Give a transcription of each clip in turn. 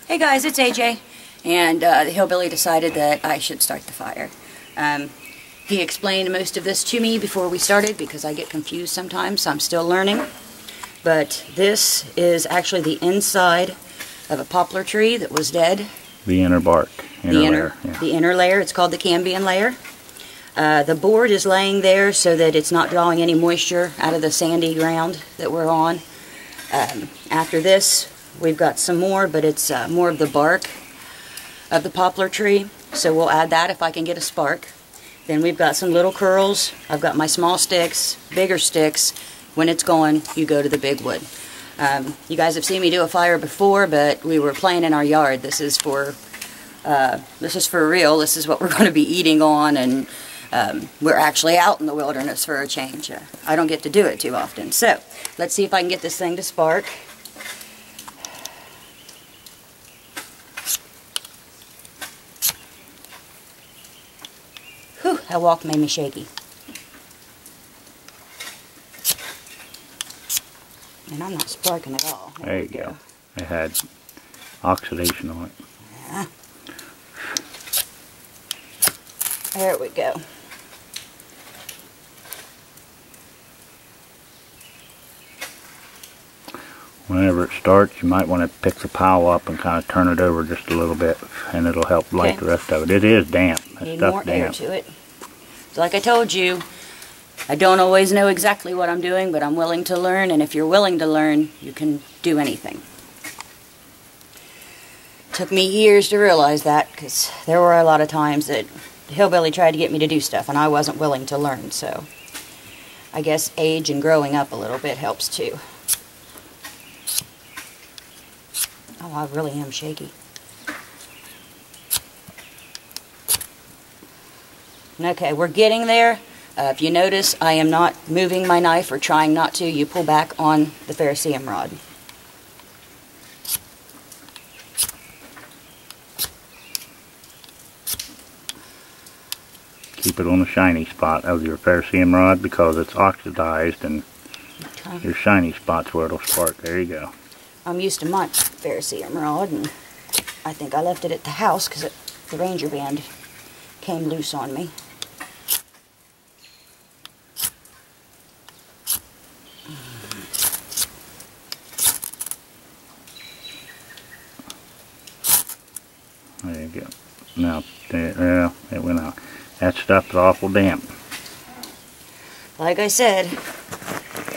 Hey guys, it's AJ, and the hillbilly decided that I should start the fire. He explained most of this to me before we started because I get confused sometimes, so I'm still learning. But this is actually the inside of a poplar tree that was dead. The inner bark. The inner layer. It's called the cambium layer. The board is laying there so that it's not drawing any moisture out of the sandy ground that we're on. After this, we've got some more, but it's more of the bark of the poplar tree. So we'll add that if I can get a spark. Then we've got some little curls. I've got my small sticks, bigger sticks. When it's going, you go to the big wood. You guys have seen me do a fire before, but we were playing in our yard. This is for real. This is what we're going to be eating on, and we're actually out in the wilderness for a change. I don't get to do it too often. So let's see if I can get this thing to spark. Whew, that walk made me shaky. And I'm not sparking at all. There you go. It had oxidation on it. Yeah. There we go. Whenever it starts, you might want to pick the pile up and kind of turn it over just a little bit, and it'll help light the rest of it. It is damp. Need more air to it. So like I told you, I don't always know exactly what I'm doing, but I'm willing to learn, and if you're willing to learn, you can do anything. It took me years to realize that, because there were a lot of times that the hillbilly tried to get me to do stuff, and I wasn't willing to learn, so I guess age and growing up a little bit helps too. Oh, I really am shaky. Okay, we're getting there. If you notice, I am not moving my knife or trying not to. You pull back on the ferrocerium rod. Keep it on the shiny spot of your ferrocerium rod because it's oxidized, and your shiny spot's where it'll spark. There you go. I'm used to my ferrocerium rod, and I think I left it at the house because the Ranger band came loose on me. There you go. Now, it went out. That stuff is awful damp. Like I said,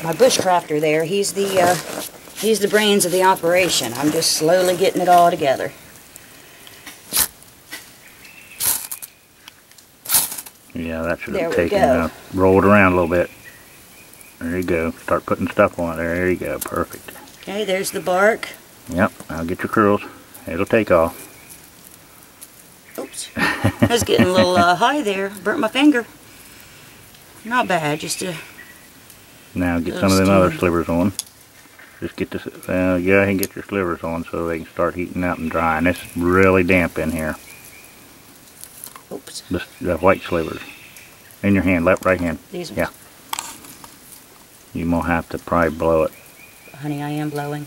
my bushcrafter there, he's the brains of the operation. I'm just slowly getting it all together. Yeah, that should have taken, roll it around a little bit. There you go. Start putting stuff on it there. There you go. Perfect. Okay, there's the bark. Yep, I'll get your curls. It'll take off. Oops. I was getting a little high there. Burnt my finger. Not bad, just a... Now get some of them other slivers on. Just get this, go ahead and get your slivers on so they can start heating up and drying. It's really damp in here. Oops. The white slivers. In your hand, left, right hand. These ones? Yeah. You won't have to probably blow it. Honey, I am blowing.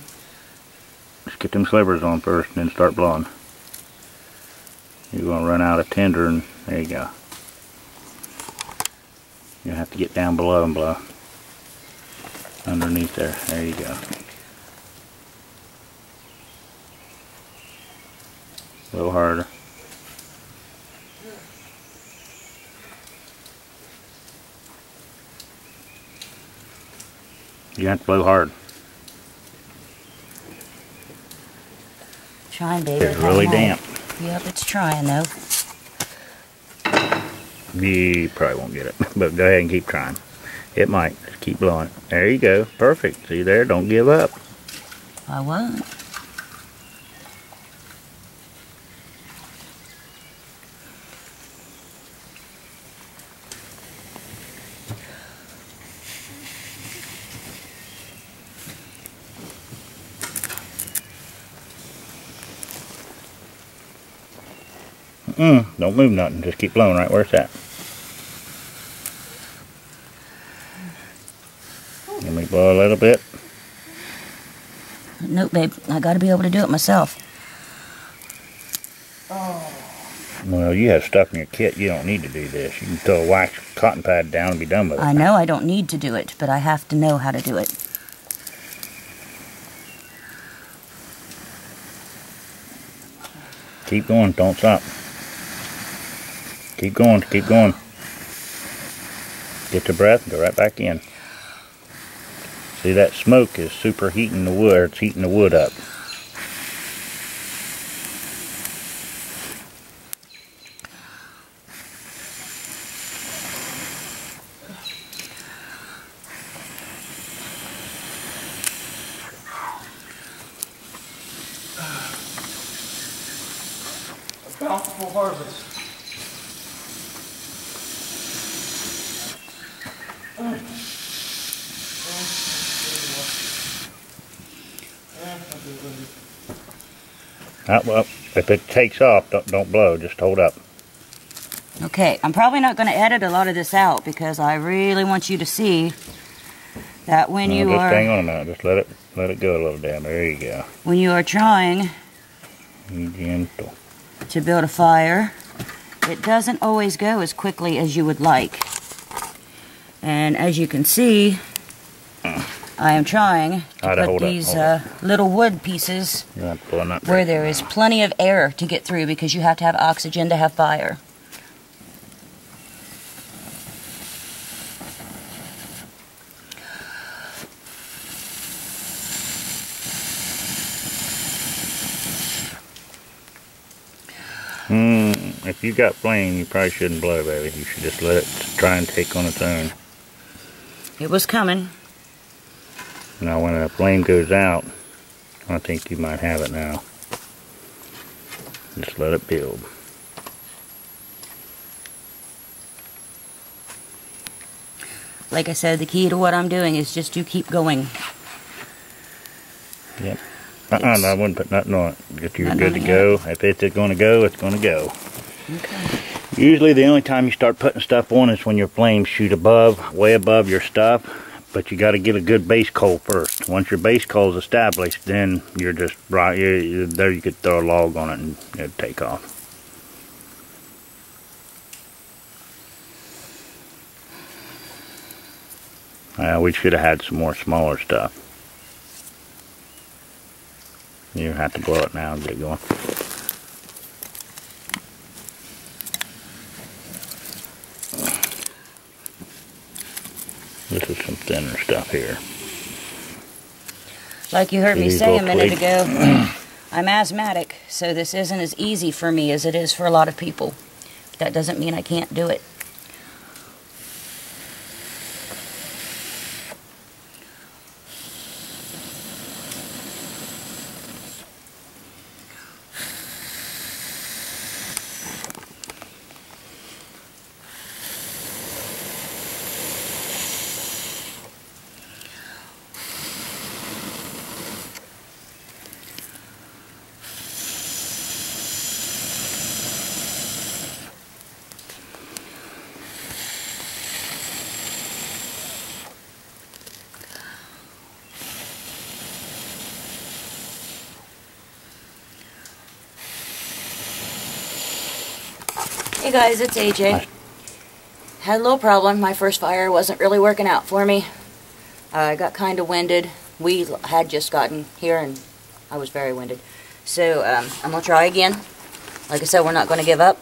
Just get them slivers on first and then start blowing. You're going to run out of tinder, and there you go. You'll have to get down below and blow. Underneath there. There you go. A little harder. You have to blow hard. Trying, baby. It's really damp. Yep, it's trying though. You probably won't get it, but go ahead and keep trying. It might. Just keep blowing. There you go. Perfect. See there? Don't give up. I won't. Don't move nothing. Just keep blowing right where it's at. Let me blow a little bit. Nope, babe. I gotta be able to do it myself. Well, you have stuff in your kit. You don't need to do this. You can throw a wax cotton pad down and be done with it. I know I don't need to do it, but I have to know how to do it. Keep going. Don't stop. Keep going. Keep going. Get your breath and go right back in. See, that smoke is superheating the wood, or it's heating the wood up. A bountiful harvest. Well, if it takes off, don't blow. Just hold up. Okay, I'm probably not going to edit a lot of this out because I really want you to see that when you just are... hang on a minute. Just let it go a little down. There you go. When you are trying Be gentle. to build a fire, it doesn't always go as quickly as you would like. And as you can see, I am trying to put these little wood pieces where there is plenty of air to get through, because you have to have oxygen to have fire. If you got flame, you probably shouldn't blow, baby. You should just let it try and take on its own. It was coming. Now when a flame goes out, I think you might have it now. Just let it build. Like I said, the key to what I'm doing is just to keep going. Yep. I wouldn't put nothing on it. If you're good to go, if it's going to go, it's going to go. Okay. Usually the only time you start putting stuff on is when your flames shoot above, way above your stuff. But you got to get a good base coal first. Once your base coal is established, then you're just right there. You could throw a log on it and it'd take off. We should have had some more smaller stuff. You have to blow it now and get it going. This is some thinner stuff here. Like you heard me say a minute ago, I'm asthmatic, so this isn't as easy for me as it is for a lot of people. That doesn't mean I can't do it. Hey guys, it's AJ. Had a little problem. My first fire wasn't really working out for me. I got kind of winded. We had just gotten here and I was very winded. So I'm going to try again. Like I said, we're not going to give up.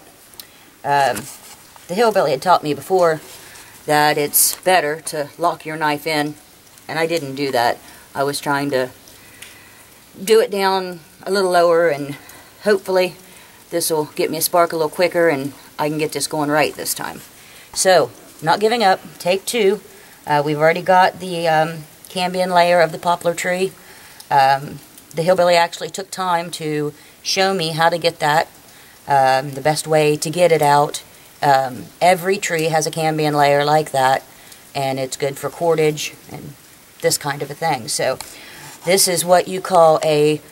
The hillbilly had taught me before that it's better to lock your knife in, and I didn't do that. I was trying to do it down a little lower, and hopefully this will get me a spark a little quicker and I can get this going right this time. So, not giving up. Take two. We've already got the cambium layer of the poplar tree. The hillbilly actually took time to show me how to get that, the best way to get it out. Every tree has a cambium layer like that, and it's good for cordage and this kind of a thing. So, this is what you call a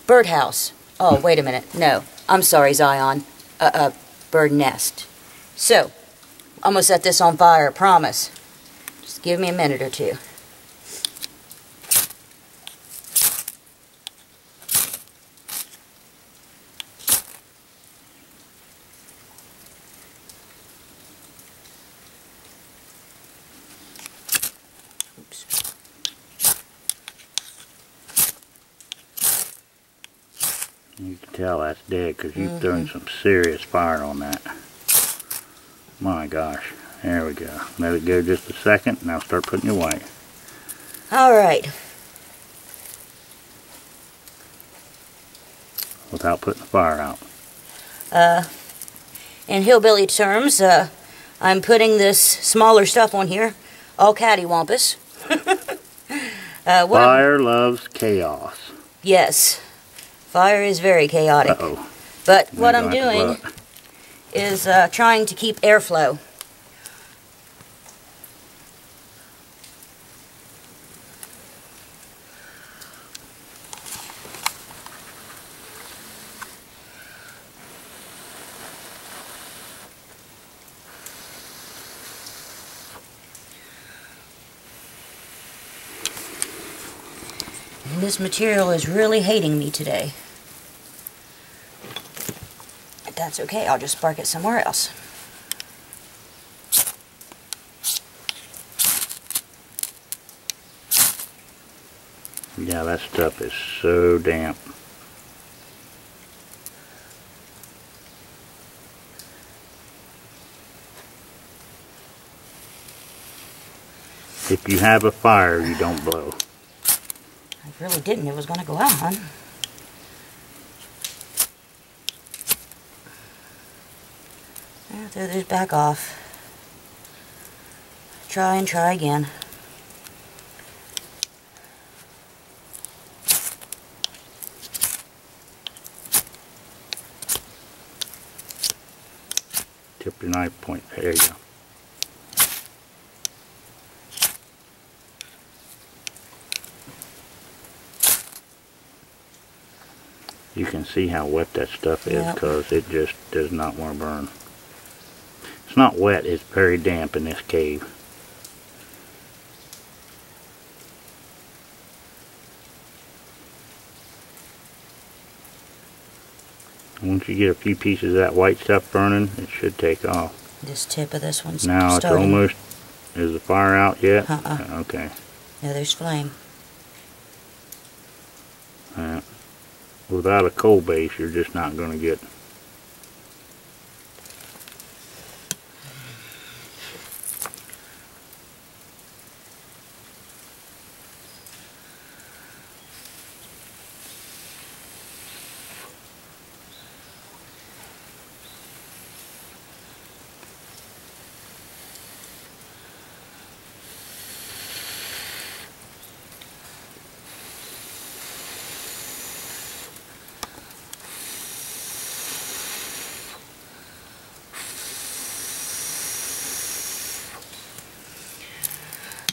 birdhouse. Oh, wait a minute. No, I'm sorry, Zion. A bird nest. So, I'm going to set this on fire, promise. Just give me a minute or two. Oops. You can tell that's dead because you've thrown some serious fire on that. My gosh. There we go. Let it go just a second. Now start putting your white. Alright. Without putting the fire out. In hillbilly terms, I'm putting this smaller stuff on here, all cattywampus. Fire loves chaos. Yes, fire is very chaotic. Uh-oh. But what I'm doing is trying to keep airflow. And this material is really hating me today. But that's okay, I'll just spark it somewhere else. Yeah, that stuff is so damp. If you have a fire, you don't blow. I really didn't, it was going to go on. I'll throw this back off. Try and try again. Tip your knife point. There you go. You can see how wet that stuff is because it just does not want to burn. It's not wet, it's very damp in this cave. Once you get a few pieces of that white stuff burning, it should take off. This tip of this one's now starting. It's almost, is the fire out yet? Okay. Yeah, there's flame. Without a coal base, you're just not going to get.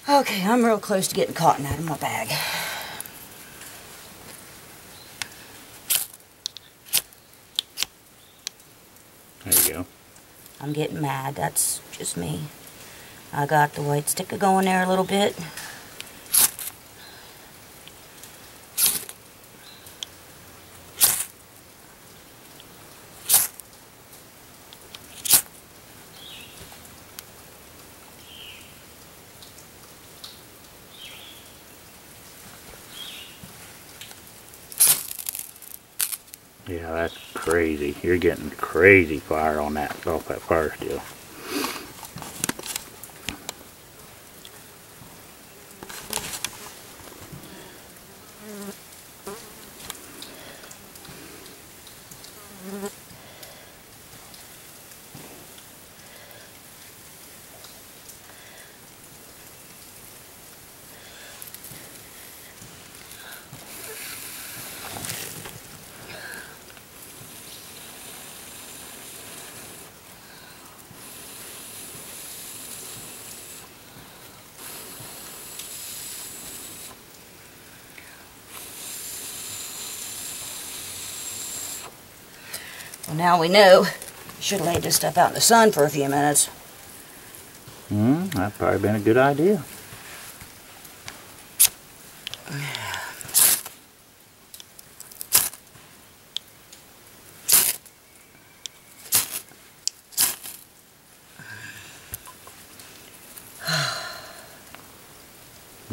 Okay, I'm real close to getting cotton out of my bag. There you go. I'm getting mad, that's just me. I got the white sticker going there a little bit. Yeah, that's crazy. You're getting crazy fire on that, off that fire steel. Well, now we know. Should have laid this stuff out in the sun for a few minutes. That'd probably been a good idea.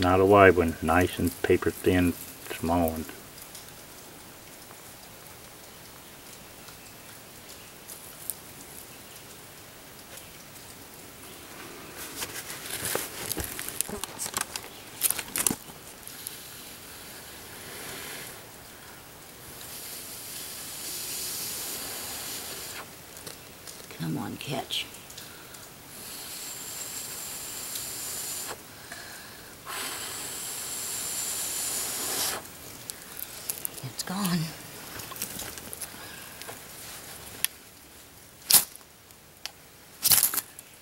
Not a wide one, nice and paper thin, small ones. Come on, catch. It's gone.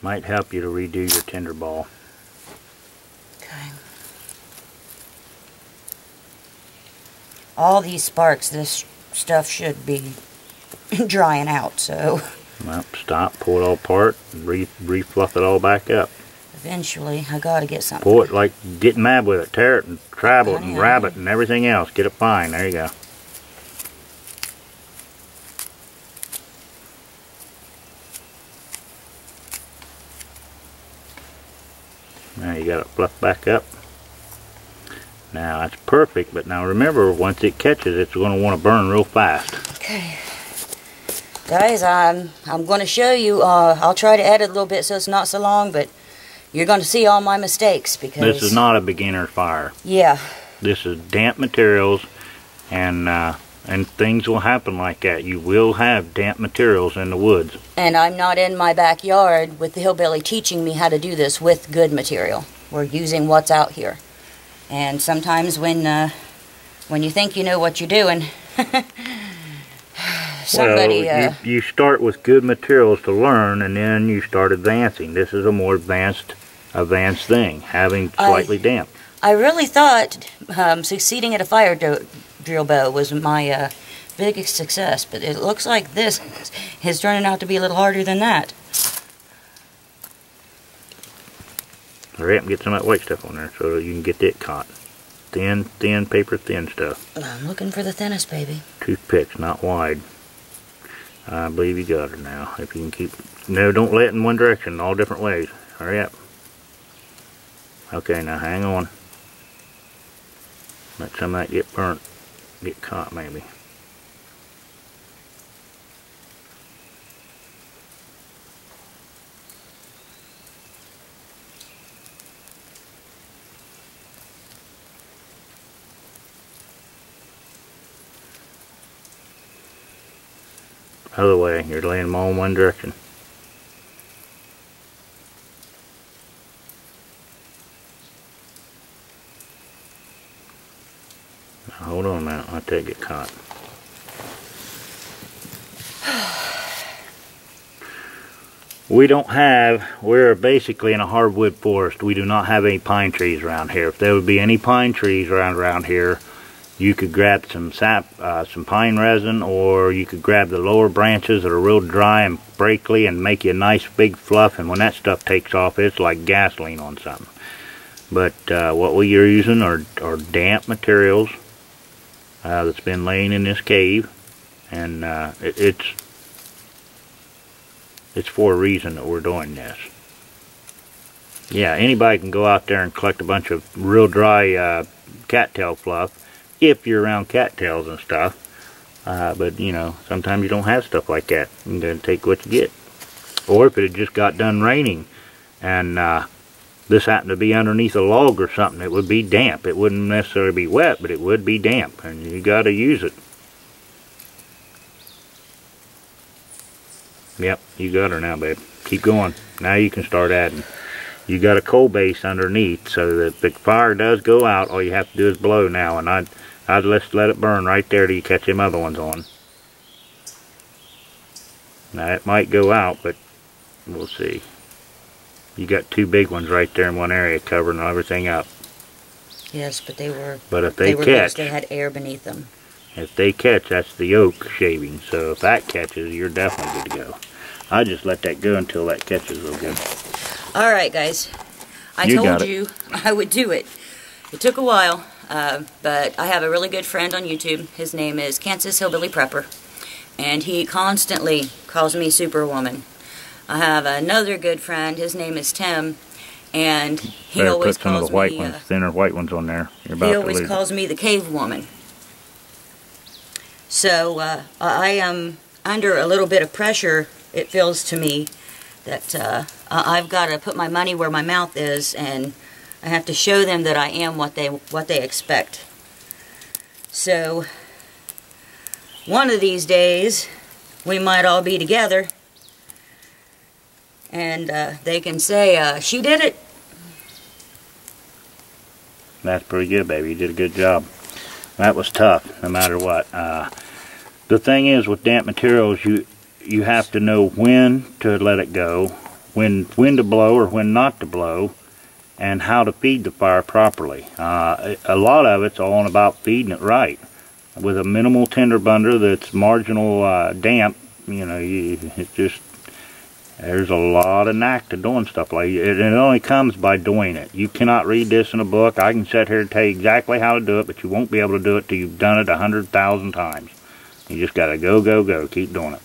Might help you to redo your tinder ball. Okay. All these sparks, this stuff should be drying out, so Well, stop, pull it all apart, and re-fluff it all back up. eventually I gotta get something. Pull it like getting mad with it. Tear it and travel it and Yeah. wrap it and everything else. Get it fine. There you go. Now you got it fluffed back up. Now that's perfect, but now remember, once it catches, it's going to want to burn real fast. Okay. Guys, I'm going to show you, I'll try to edit a little bit so it's not so long, but you're going to see all my mistakes because... This is not a beginner fire. Yeah. This is damp materials, and things will happen like that. You will have damp materials in the woods. And I'm not in my backyard with the hillbilly teaching me how to do this with good material. We're using what's out here. And sometimes when you think you know what you're doing, somebody... Well, you start with good materials to learn, and then you start advancing. This is a more advanced thing, having slightly damp. I really thought succeeding at a fire drill bow was my biggest success, but it looks like this is turning out to be a little harder than that. Hurry up and get some of that white stuff on there so that you can get it caught. Thin, paper thin stuff. I'm looking for the thinnest, baby. Toothpicks, not wide. I believe you got her now. If you can keep... No, don't let it in one direction, all different ways. Hurry up. Okay, now hang on. Let some of that get burnt. Get caught, maybe. Other way, you're laying them all in one direction. Now, hold on a minute, I'll take it caught. We're basically in a hardwood forest. We do not have any pine trees around here. If there would be any pine trees around here, you could grab some some pine resin, or you could grab the lower branches that are real dry and breakly and make you a nice big fluff, and when that stuff takes off, it's like gasoline on something. But what we are using are damp materials that's been laying in this cave, and it's for a reason that we're doing this. Yeah, anybody can go out there and collect a bunch of real dry cattail fluff, if you're around cattails and stuff, but you know, sometimes you don't have stuff like that. You're going to take what you get. Or if it had just got done raining and this happened to be underneath a log or something, it would be damp. It wouldn't necessarily be wet, but it would be damp, and you got to use it. Yep, you got her now, babe. Keep going. Now you can start adding. You got a coal base underneath, so that if the fire does go out, all you have to do is blow now, and I'd just let it burn right there till you catch them other ones on. Now it might go out, but we'll see. You got two big ones right there in one area covering everything up. Yes, but they were... But if they catch... loose, they had air beneath them. If they catch, that's the oak shaving. So if that catches, you're definitely good to go. I just let that go until that catches real good. Alright, guys. I told you I would do it. It took a while, but I have a really good friend on YouTube. His name is Kansas Hillbilly Prepper, and he constantly calls me Superwoman. I have another good friend. His name is Tim, And he Better always put some of calls the white me, ones, thinner white ones on there. You're about he to always lose calls me the cave woman. So I am under a little bit of pressure, it feels to me, that I've got to put my money where my mouth is, and I have to show them that I am what they expect. So one of these days we might all be together, and they can say, she did it. That's pretty good, baby. You did a good job. That was tough, no matter what. The thing is, with damp materials, you have to know when to let it go, when to blow or when not to blow, and how to feed the fire properly. A lot of it's all about feeding it right. With a minimal tinder bunder that's marginal damp, you know, it's just, there's a lot of knack to doing stuff like it. It only comes by doing it. You cannot read this in a book. I can sit here and tell you exactly how to do it, but you won't be able to do it till you've done it 100,000 times. You just gotta go, go, go. Keep doing it.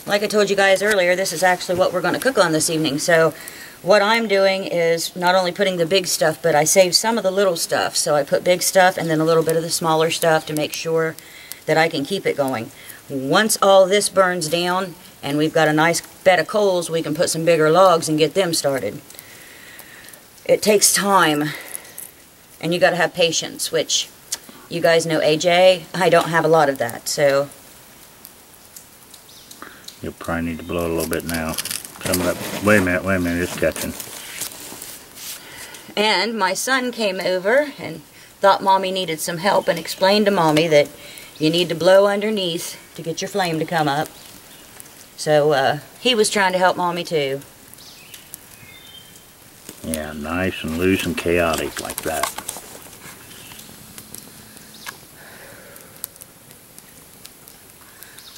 Like I told you guys earlier, this is actually what we're going to cook on this evening. So what I'm doing is not only putting the big stuff, but I save some of the little stuff. So I put big stuff and then a little bit of the smaller stuff to make sure that I can keep it going. Once all this burns down and we've got a nice bed of coals, we can put some bigger logs and get them started. It takes time, and you got to have patience, which you guys know AJ, I don't have a lot of that, so. You'll probably need to blow it a little bit now. Some of that, wait a minute, it's catching. And my son came over and thought Mommy needed some help and explained to Mommy that you need to blow underneath to get your flame to come up. So he was trying to help Mommy too. Yeah, nice and loose and chaotic like that.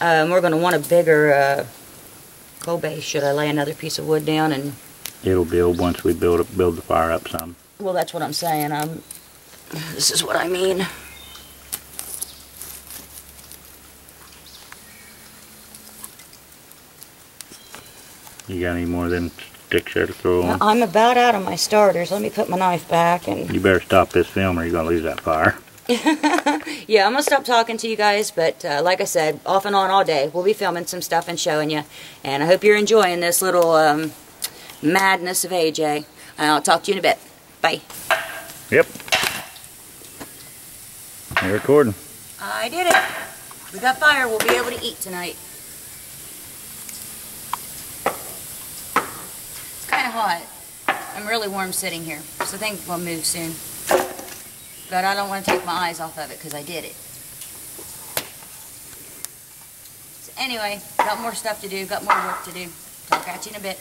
We're going to want a bigger coal base. Should I lay another piece of wood down? And It'll build once we build the fire up some. well, that's what I'm saying. This is what I mean. You got any more of them sticks there to throw on? I'm about out of my starters. Let me put my knife back. And You better stop this film or you're going to lose that fire. yeah, I'm going to stop talking to you guys, but like I said, off and on all day, we'll be filming some stuff and showing you. And I hope you're enjoying this little madness of AJ. I'll talk to you in a bit. Bye. Yep. You're recording. I did it. We got fire. We'll be able to eat tonight. It's kind of hot. I'm really warm sitting here, so I think we'll move soon. But I don't want to take my eyes off of it because I did it. So anyway, got more stuff to do, got more work to do. Talk at you in a bit.